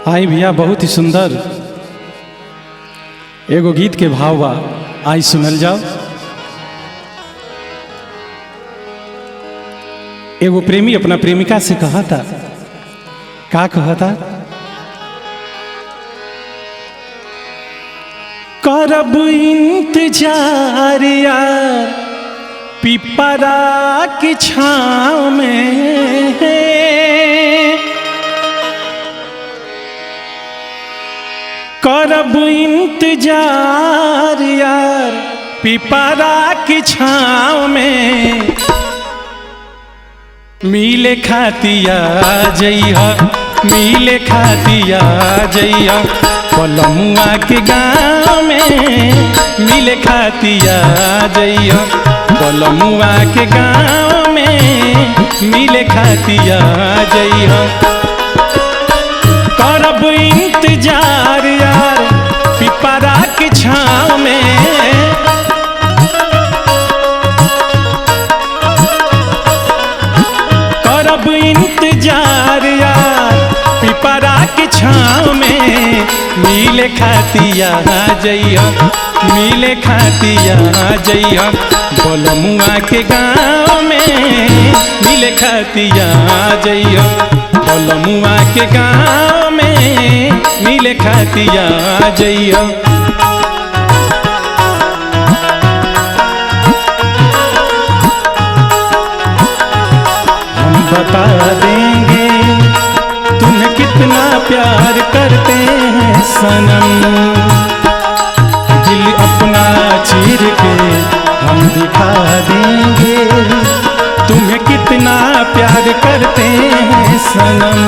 आई भैया बहुत ही सुंदर एगो गीत के भाव बा, आई सुनल जाओ। एगो प्रेमी अपना प्रेमिका से कहा था, का कहा था? करब इंतजार यार पिपरा की छाँव में, करब इंतजार यार पिपरा की छाँव में, मिले खातिया जइहा, मिले खातिया जइहा पलमुआ के गाँव में, मिले खातिया जइहा पलमुआ के गाँव में, मिले खातिया जइहा। करब इंतजार यार पिपरा की छाँव में, करब इंतजार यार पिपरा की छाँव में, मिले खातिया जइहा, मिले खातिया जइहा बलमुआ के गाँव में, मिले खातिया जइहा बलमुआ के गाँव में, मिले खातिया जइहा। हम बता देंगे तुम्हें कितना प्यार करते हैं सनम, दिल अपना चीर के हम दिखा देंगे तुम्हें कितना प्यार करते हैं सनम।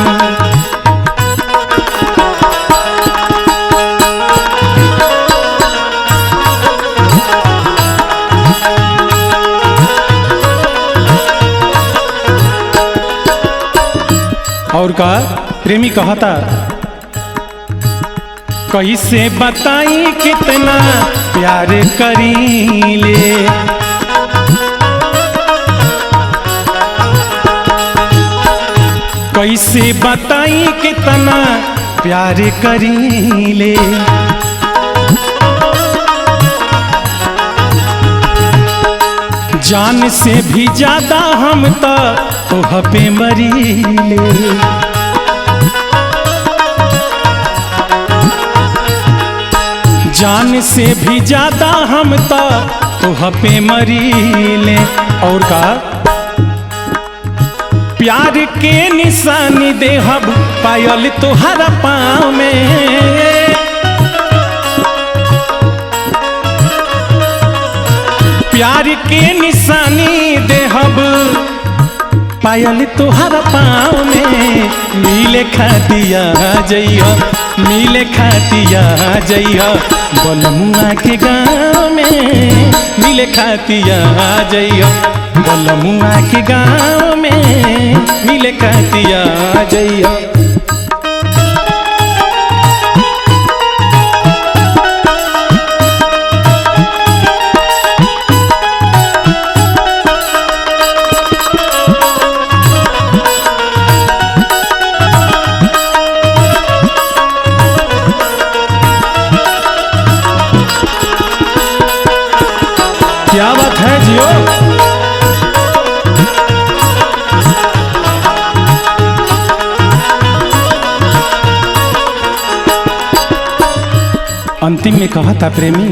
और का प्रेमी कहता, कैसे बताई कितना प्यार करीले, कैसे बताई कितना प्यार करीले, जान से भी ज्यादा हम तो तोह पे मरीले, जान से भी ज्यादा हम तो तोह पे मरीले। और का प्यार के निशानी देहब पायल तोहरा पाँव में, प्यार के निशानी देहब पायल तोहरा पाँव में, मिले खातिया जइहा, मिले खातिया जइहा बलमुआ के गाँव में, मिले खातिया जइहा बलमुआ के गाँव में, मिले खातिया जइहा। क्या बात है जियो। अंतिम में कहा था प्रेमी,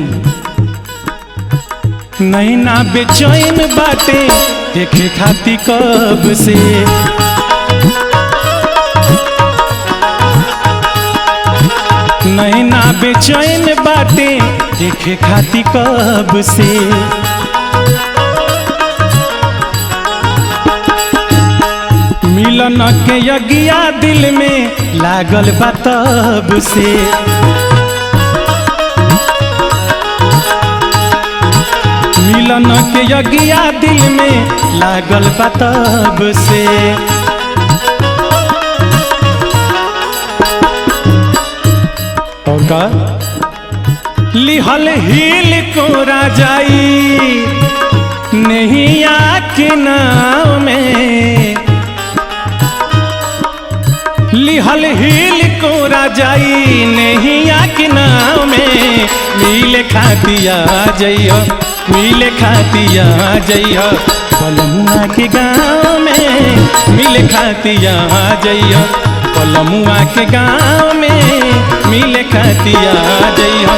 नैना बेचैन बाटे देखे खाती कब से, नैना बेचैन बाटे देखे खाती कब से, मिलन के यज्ञा दिल में लागल बा तब से, मिलन के यज्ञा दिल में लागल बा तब से। और का लिहल हिल को राजाई नहीं आके नाव में, लिहल हिल को राजाई नहीं आके नाव में मिले खातिया जइयो मिले खातिया जइयो बलमुआ के गाँव में मिले खातिया जइयो बलमुआ के गाँव में मिले खातिया जइयो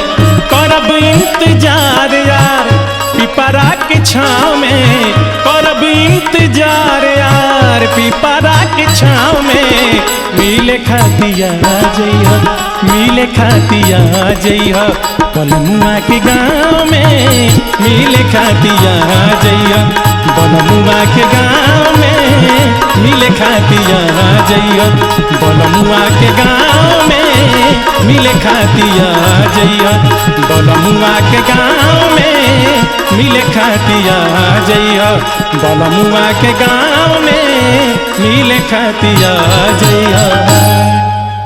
करब इंतजार यार पिपरा के छाँव में करब इंतजार यार पिपरा के छाँव में मिले खातिया जइयो मिले खातिया जइयो बलमुआ के गाँव में मिले खातिया जइयो बलमुआ के गाँव में मिले खातिया जइयो बलमुआ के गाँव में मिले खातिया जइयो बलमुआ के गाँव में मिले खातिया जइयो बलमुआ के गाँव में मिले खातिया जइयो।